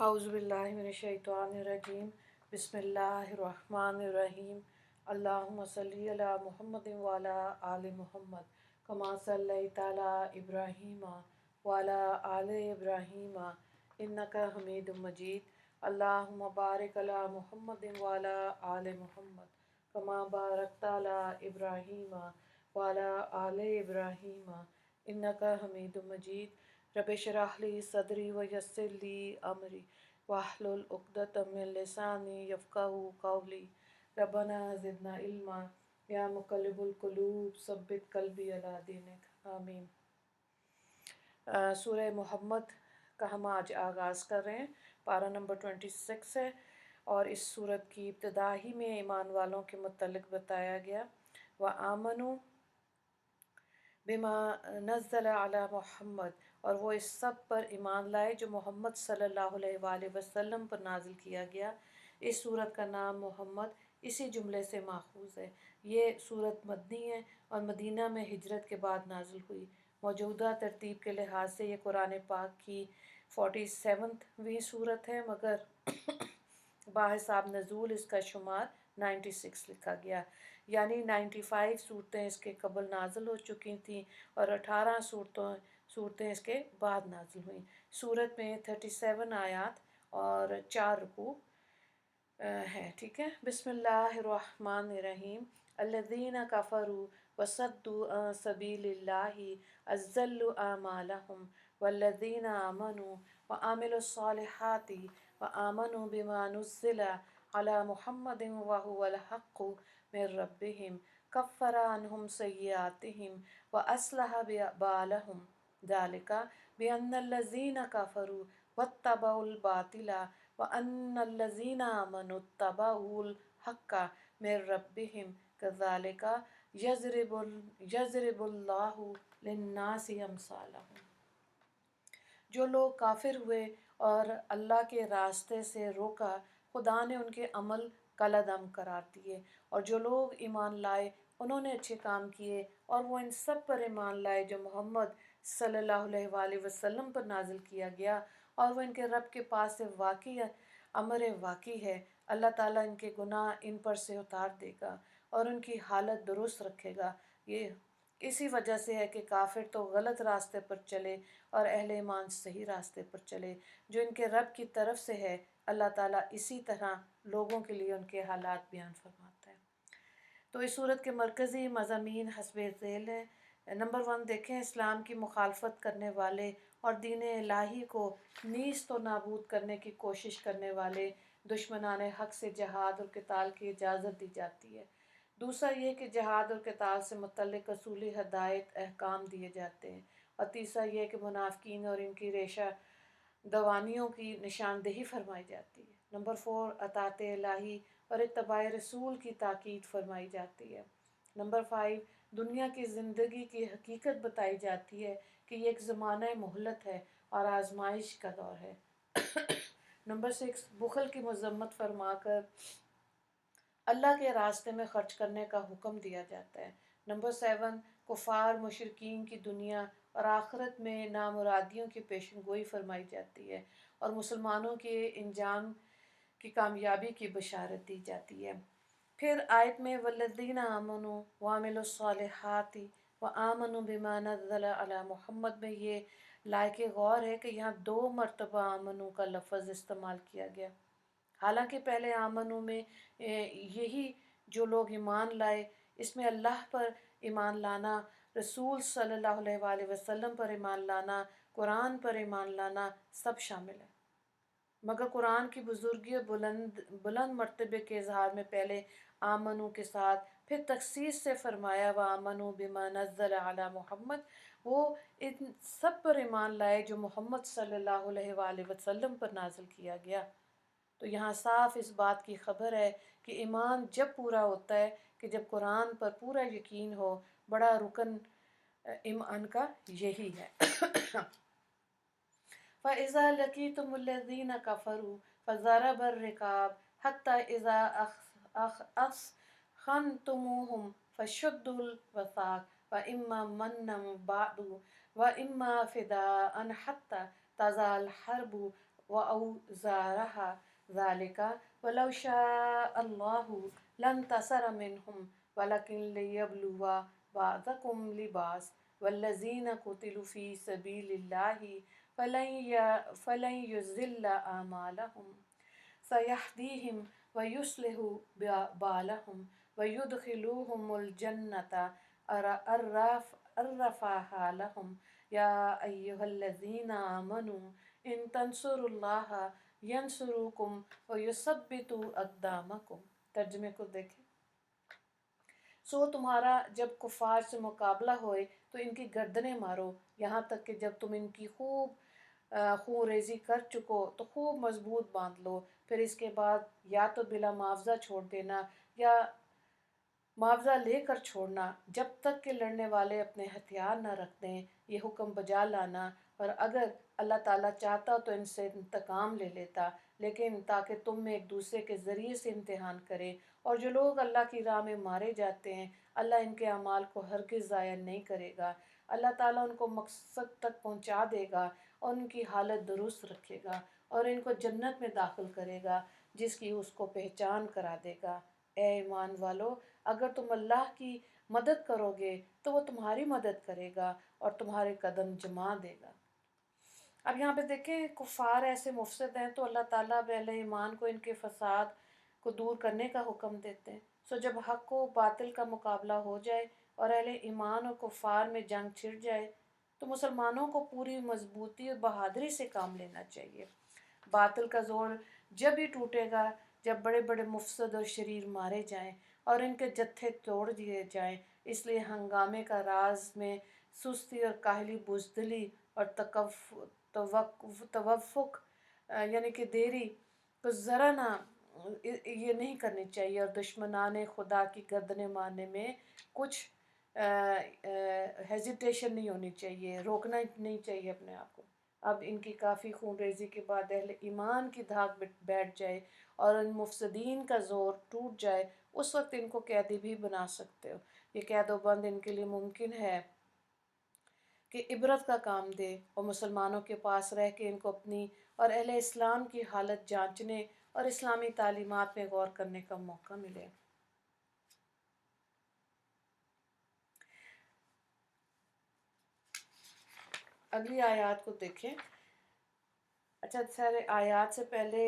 औज़ु बिल्लाहि मिनश्शैतानिर्रजीम बिस्मिल्लाहिर्रहमानिर्रहीम अल्लाहुम्मा सल्लि अला मुहम्मदिन व अला आलि मुहम्मद कमा सल्लैता अला इब्राहीम व अला आलि इब्राहीम इन्नका हमीदुम मजीद अल्लाहुम्मा बारिक अला मुहम्मदिन व अला आलि मुहम्मद कमा बारकता अला इब्राहीम व अला आलि इब्राहीम इन्नका हमीदुम मजीद रब्बि इश्रह ली सदरी व यस्सिर ली अमरी वाहलुल उक़दतम मिन लिसानी यफ़क़हू क़ौली रब्बना ज़िदना इल्मा या मुक़ल्लिबुल क़ुलूब सब्बित क़ल्बी अला दीनिक आमीन। सूरह मोहम्मद का हम आज आगाज़ कर रहे हैं। पारा नंबर 26 है और इस सूरत की इब्तिदा ही में ईमान वालों के मुतल्लिक़ बताया गया। व आमनु बिमा नज़्ज़ला अला मुहम्मद, और वो इस सब पर ईमान लाए जो मोहम्मद सल्लल्लाहु अलैहि वसल्लम पर नाजिल किया गया। इस सूरत का नाम मोहम्मद इसी जुमले से माखूज़ है। ये सूरत मदनी है और मदीना में हिजरत के बाद नाजिल हुई। मौजूदा तरतीब के लिहाज से ये कुरान पाक की 47वीं सूरत है, मगर बाहिसाब नज़ूल इसका शुमार 96 लिखा गया, यानी 95 सूरतें इसके कबल नाजिल हो चुकी थीं और 18 सूरतें इसके बाद नाजिल हुई। सूरत में 37 आयात और 4 रुकू है। ठीक है। बिस्मिल्लाहिर्रहमानिर्रहीम। अल्लज़ीना कफ़रू वसद्दू अन सबीलिल्लाहि अज़ल्लु आमालहुम वल्लज़ीना आमनू व आमिलुस्सॉलिहाति व आमनू बिमा नुज़्ज़िला अला मुहम्मदिन व हुवल हक़्क़ु मिर रब्बिहिम कफ़्फ़रा अन्हुम सय्यिआतिहिम व अस्लहा बालहुम ज़ालिका बिअन्नल्लज़ीना कफ़रू वत्तबउल बातिला व अन्नल्लज़ीना आमनू इत्तबउल हक़्क़ा मिर रब्बिहिम कज़ालिका यज़रिबुल्लाहु लिन्नासि अमसालहुम। जो लोग काफिर हुए और अल्लाह के रास्ते से रोका, खुदा ने उनके अमल कलअदम करार दिए, और जो लोग ईमान लाए उन्होंने अच्छे काम किए और वो इन सब पर ईमान लाए जो मोहम्मद सल्लल्लाहु अलैहि वसल्लम पर नाजिल किया गया, और वो इनके रब के पास से वाक़ई अमर वाक़ई है। अल्लाह ताला इनके गुनाह इन पर से उतार देगा और उनकी हालत दुरुस्त रखेगा। ये इसी वजह से है कि काफिर तो गलत रास्ते पर चले और अहले ईमान सही रास्ते पर चले जो इनके रब की तरफ से है। अल्लाह ताला इसी तरह लोगों के लिए उनके हालात बयान फरमाता है। तो इस सूरत के मरकज़ी मज़ामीन हस्बे ज़ैल हैं। नंबर 1 देखें, इस्लाम की मुखालफत करने वाले और दीन इलाही को नीस्त तो नाबूद करने की कोशिश करने वाले दुश्मनान हक़ से जहाद और क़िताल की इजाज़त दी जाती है। दूसरा ये कि जहाद और क़िताल से मुतल्लिक़ असूली हदायत अहकाम दिए जाते हैं। और तीसरा यह कि मुनाफ़िकीन और इनकी रेशा दवानियों की निशानदेही फरमाई जाती है। नंबर 4 अताअत इलाही और इत्तिबाए रसूल की ताकीद फरमाई जाती है। नंबर 5 दुनिया की ज़िंदगी की हकीकत बताई जाती है कि ये एक ज़माना मोहलत है और आजमाइश का दौर है। नंबर 6 बुखल की मज़म्मत फरमाकर अल्लाह के रास्ते में खर्च करने का हुक्म दिया जाता है। नंबर 7 कुफ़ार मुशरिकीन की दुनिया और आखिरत में नामुरादियों की पेशन गोई फरमाई जाती है और मुसलमानों के इंजाम की कामयाबी की बशारत दी जाती है। फिर आयत में वल्लज़ीना आमनू व आमिलुस्सॉलिहाति व आमनू बिमा नज़्ज़ला अला मुहम्मद में ये लायक गौर है कि यहाँ 2 मरतबा आमनू का लफ्ज़ इस्तेमाल किया गया। हालांकि पहले आमनू में यही जो लोग ईमान लाए, इसमें अल्लाह पर ईमान लाना, रसूल सल्लल्लाहु अलैहि वसल्लम पर ईमान लाना, कुरान पर ईमान लाना सब शामिल है। मगर कुरान की बुजुर्गी और बुलंद मर्तबे के इजहार में पहले आमनू के साथ फिर तखसीस से फरमाया व आमनू बिमा नज़्ज़ला अला मुहम्मद, वो इन सब पर ईमान लाए जो मोहम्मद सल्लल्लाहु अलैहि वसल्लम पर नाजिल किया गया। तो यहाँ साफ इस बात की खबर है कि ईमान जब पूरा होता है कि जब कुरान पर पूरा यकीन हो। बड़ा रुकन ईमान का यही है। फ़इज़ा लक़ीतुमुल्लज़ीना कफ़रू फ़ज़रबर रिक़ाब हत्ता इज़ा अस्ख़नतुमूहुम फ़शुद्दुल वसाक़ व इम्मा मन्नन बअदु व इम्मा फ़िदाअन हत्ता तज़ाअल हर्बु वअज़ारहा ज़ालिका वलौ शाअल्लाहु लंतसर मिनहुम वलकिन लियब्लुवा बअज़कुम लिबास वल्लज़ीना कुतिलू फ़ी सबीलिल्लाहि फ़लन युज़िल्ल आमालहुम सयहदीहिम वयुस्लिहु बालहुम वयुदखिलुहुमुल जन्नता अर्रफ़ाहा लहुम या अय्युहल्लज़ीना आमनू इन तंसुरुल्लाह यंसुरुकुम वयुसब्बितु अक़दामकुम। तर्जुमे को देखें। सो तुम्हारा जब कुफ़ार से मुकाबला होए तो इनकी गर्दनें मारो, यहाँ तक कि जब तुम इनकी खूब खून रेज़ी कर चुको तो खूब मजबूत बांध लो। फिर इसके बाद या तो बिला मुआवजा छोड़ देना या मुआवजा लेकर छोड़ना, जब तक कि लड़ने वाले अपने हथियार न रख दें। ये हुक्म बजा लाना, और अगर अल्लाह ताला चाहता तो इनसे इंतकाम ले लेता, लेकिन ताकि तुम में एक दूसरे के ज़रिए से इम्तिहान करे। और जो लोग अल्लाह की राह में मारे जाते हैं, अल्लाह इनके अमाल को हरगिज़ ज़ाया नहीं करेगा। अल्लाह ताला उनको मकसद तक पहुँचा देगा और उनकी हालत दुरुस्त रखेगा और इनको जन्नत में दाखिल करेगा जिसकी उसको पहचान करा देगा। ए ईमान वालो, अगर तुम अल्लाह की मदद करोगे तो वो तुम्हारी मदद करेगा और तुम्हारे कदम जमा देगा। अब यहाँ पे देखें, कुफ़ार ऐसे मुफसद हैं तो अल्लाह ताला अहले ईमान को इनके फसाद को दूर करने का हुक्म देते हैं। सो जब हक़ को बातिल का मुकाबला हो जाए और अहले ईमान और कुफ़ार में जंग छिड़ जाए तो मुसलमानों को पूरी मजबूती और बहादुरी से काम लेना चाहिए। बातिल का जोर जब ही टूटेगा जब बड़े बड़े मुफसद और शरीर मारे जाएं और इनके जत्थे तोड़ दिए जाएं। इसलिए हंगामे का राज में सुस्ती और काहली, बुज़दिली और तवफ़ुक यानी कि देरी को ज़रा ना ये नहीं करनी चाहिए, और दुश्मनाने खुदा की गर्दनें मारने में कुछ हेजिटेशन नहीं होनी चाहिए, रोकना नहीं चाहिए अपने आप को। अब इनकी काफ़ी खून रेज़ी के बाद अहले ईमान की धाक बैठ जाए और इन मुफसदीन का ज़ोर टूट जाए, उस वक्त इनको कैदी भी बना सकते हो। ये कैदोबंद इनके लिए मुमकिन है कि इबरत का काम दे और मुसलमानों के पास रह के इनको अपनी और अहले इस्लाम की हालत जांचने और इस्लामी तालीमात में गौर करने का मौका मिले। अगली आयत को देखें। अच्छा, सारे आयत से पहले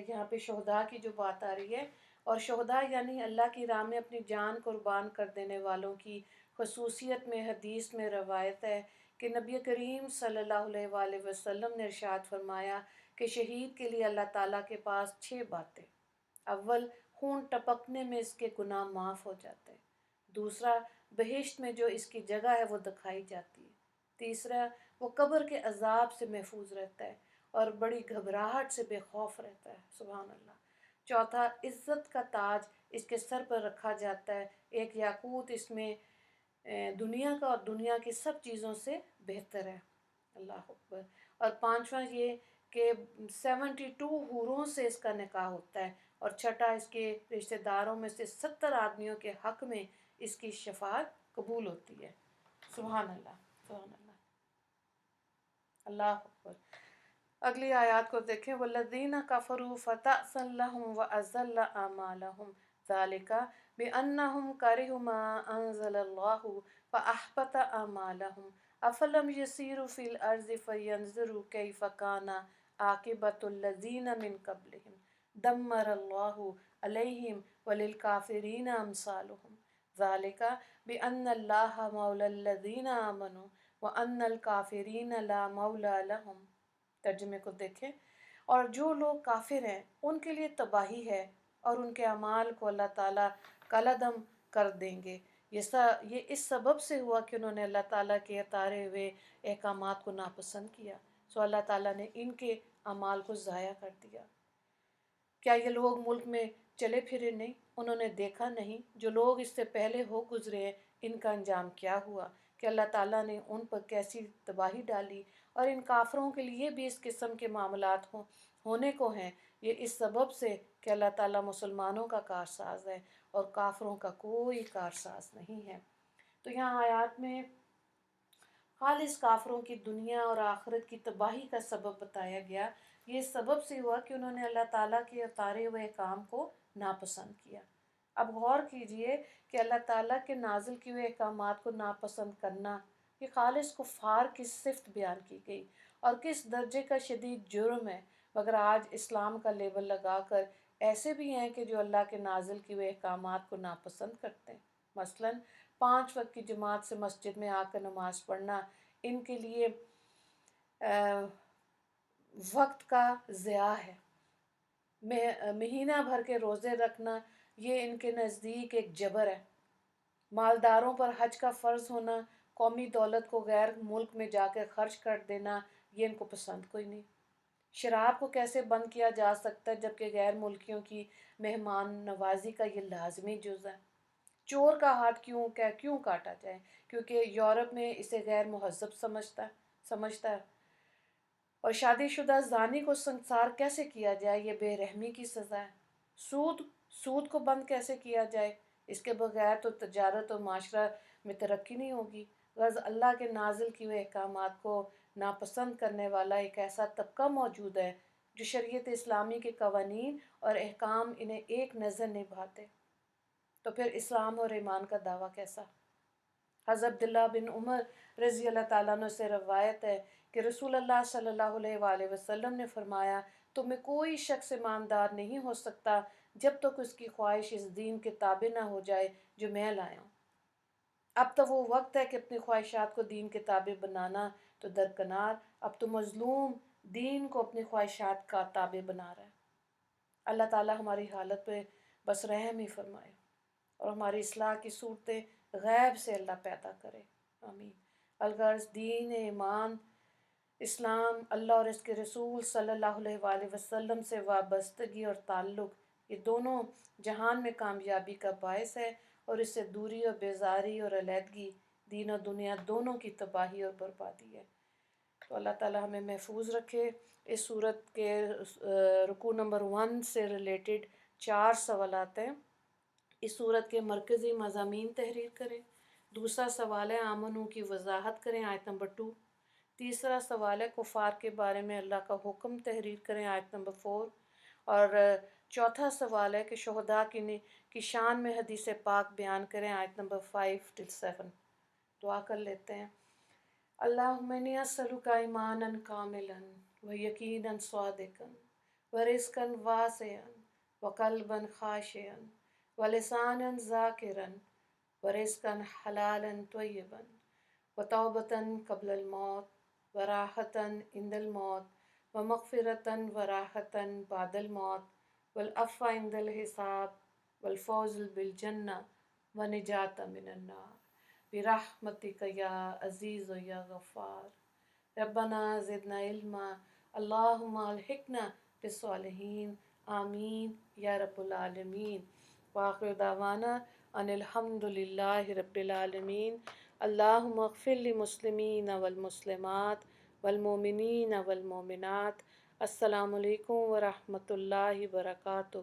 यहाँ पे शहदा की जो बात आ रही है, और शहदा यानी अल्लाह की राह में अपनी जान कुर्बान कर देने वालों की खसूसियत में हदीस में रवायत है कि नबी करीम सल्लल्लाहु अलैहि वसल्लम ने इरशाद फरमाया कि शहीद के लिए अल्लाह ताला के पास 6 बातें। अव्वल, खून टपकने में इसके गुनाह माफ़ हो जाते हैं। दूसरा, बहिश्त में जो इसकी जगह है वो दिखाई जाती है। तीसरा, वो कब्र के अजाब से महफूज रहता है और बड़ी घबराहट से बेखौफ रहता है। सुभान अल्लाह। चौथा, इज़्ज़त का ताज इसके सर पर रखा जाता है, एक याकूत इसमें दुनिया का और दुनिया की सब चीज़ों से बेहतर है। अल्लाह अकबर। और पांचवा ये कि 72 हूरों से इसका निकाह होता है। और छठा, इसके रिश्तेदारों में से 70 आदमियों के हक़ में इसकी शफाअत कबूल होती है। सुभान अल्लाह, सुभान अल्लाह, अल्लाह अकबर। अगली आयत को देखें। वल्लज़ीना कफ़रू फ़तअसन लहुम व अज़ल्ल अमालहुम ज़ालिका बिअन्नहुम करिहु मा अंज़लल्लाहु फ़अहबत अमालहुम अफ़लम यसीरु फ़िल अर्ज़ि फ़यंज़ुरु कैफ़ काना आक़िबतुल लज़ीना मिन क़ब्लिहिम दम्मरल्लाहु अलैहिम वलिल काफ़िरीन अमसालुहुम ज़ालिका बिअन्नल्लाह मौलल लज़ीना आमनु व अन्नल काफ़िरीन ला मौला लहुम। तर्जुमे को देखें। और जो लोग काफिर हैं उनके लिए तबाही है और उनके अमाल को अल्लाह ताला कलदम कर देंगे। ये इस सबब से हुआ कि उन्होंने अल्लाह ताला के उतारे हुए अहकामात को नापसंद किया। सो अल्लाह ताला ने इनके अमाल को ज़ाया कर दिया। क्या ये लोग मुल्क में चले फिरे नहीं? उन्होंने देखा नहीं जो लोग इससे पहले हो गुजरे हैं इनका अंजाम क्या हुआ, कि अल्लाह ताला ने उन पर कैसी तबाही डाली। और इन काफरों के लिए भी इस किस्म के मामलात होने को हैं। ये इस सबब से कि अल्लाह ताला मुसलमानों का कारसाज है और काफरों का कोई कारसाज नहीं है। तो यहाँ आयत में خالص کافروں کی دنیا اور آخرت کی تباہی کا سبب بتایا گیا۔ یہ سبب سے ہوا کہ انہوں نے اللہ تعالیٰ کے اتارے ہوئے احکام کو ناپسند کیا۔ اب غور کیجئے کہ اللہ تعالیٰ کے نازل کیے ہوئے احکامات کو ناپسند کرنا، یہ خالص کفار کی صفت بیان کی گئی، اور کس درجے کا شدید جرم ہے، مگر آج اسلام کا لیبل لگا کر ایسے بھی ہیں کہ جو اللہ کے نازل کیے ہوئے احکامات کو ناپسند کرتے ہیں۔ مثلاً 5 وقت کی جماعت سے مسجد میں آ کر نماز پڑھنا ان کے لیے وقت کا ضیاع ہے۔ مہینہ بھر کے روزے رکھنا یہ ان کے نزدیک ایک جبر ہے۔ مالداروں پر حج کا فرض ہونا، قومی دولت کو غیر ملک میں جا کے خرچ کر دینا، یہ ان کو پسند کوئی نہیں۔ شراب کو کیسے بند کیا جا سکتا ہے جبکہ غیر ملکیوں کی مہمان نوازی کا یہ لازمی جز ہے۔ چور کا ہاتھ کیوں کاٹا جائے؟ کیونکہ یورپ میں اسے غیر مہذب سمجھتا ہے۔ اور شادی شدہ زانی کو سنسار کیسے کیا جائے؟ یہ بے رحمی کی سزا ہے۔ سود کو بند کیسے کیا جائے؟ اس کے بغیر تو تجارت و معاشرہ میں ترقی نہیں ہوگی۔ غرض اللہ کے نازل کیے ہوئے احکامات کو ناپسند کرنے والا ایک ایسا طبقہ موجود ہے جو شریعت اسلامی کے قوانین اور احکام انہیں ایک نظر نہیں بھاتے، تو پھر اسلام اور ایمان کا دعویٰ کیسا؟ حضرت عبداللہ بن عمر رضی اللہ تعالیٰ عنہ سے روایت ہے کہ رسول اللہ صلی اللہ علیہ وآلہ وسلم نے فرمایا، تم میں کوئی شخص ایماندار نہیں ہو سکتا جب تک اس کی خواہش اس دین کے تابع نہ ہو جائے جو میں لایا ہوں۔ اب تو وہ وقت ہے کہ اپنی خواہشات کو دین کے تابع بنانا تو درکنار، اب تو مظلوم دین کو اپنی خواہشات کا تابع بنا رہا ہے۔ اللہ تعالیٰ ہماری حالت پہ بس رحم ہی فرمائے اور ہماری اصلاح کی صورتیں غیب سے اللہ پیدا کرے، آمین۔ الغرض دین ایمان اسلام، اللہ اور اس کے رسول صلی اللہ علیہ وآلہ وسلم سے وابستگی اور تعلق، یہ دونوں جہان میں کامیابی کا باعث ہے، اور اس سے دوری اور بیزاری اور علیحدگی دین و دنیا دونوں کی تباہی اور بربادی ہے۔ تو اللہ تعالیٰ ہمیں محفوظ رکھے۔ اس صورت کے رکوع نمبر 1 سے ریلیٹڈ 4 سوالات ہیں۔ اس صورت کے مرکزی مضامین تحریر کریں۔ دوسرا سوال ہے آمنو کی وضاحت کریں، آیت نمبر 2۔ تیسرا سوال ہے کفار کے بارے میں اللہ کا حکم تحریر کریں، آیت نمبر 4۔ اور چوتھا سوال ہے کہ شہداء کی شان میں حدیث پاک بیان کریں، آیت نمبر 5 til 7۔ دعا کر لیتے ہیں۔ اللہم انی اسألک ایمانا کاملا ویقینا صادقا ورزقا واسعا وقلبا خاشعا ولسانا ذاکرا ورزقا حلالا طیبا وتوبة قبل الموت وراحة عند الموت ومغفرة وراحة بعد الموت والعفو عند الحساب والفوز بالجنة ونجاة من النار برحمتک یا عزیز و یا غفار۔ ربنا زدنا علما اللہم الحقنا بالصالحین، آمین یا رب العالمین۔ وآخر دعوانا ان الحمد للہ رب العالمین۔ اللہم اغفر للمسلمین والمسلمات والمؤمنین والمؤمنات۔ السلام علیکم ورحمۃ اللہ وبرکاتہ۔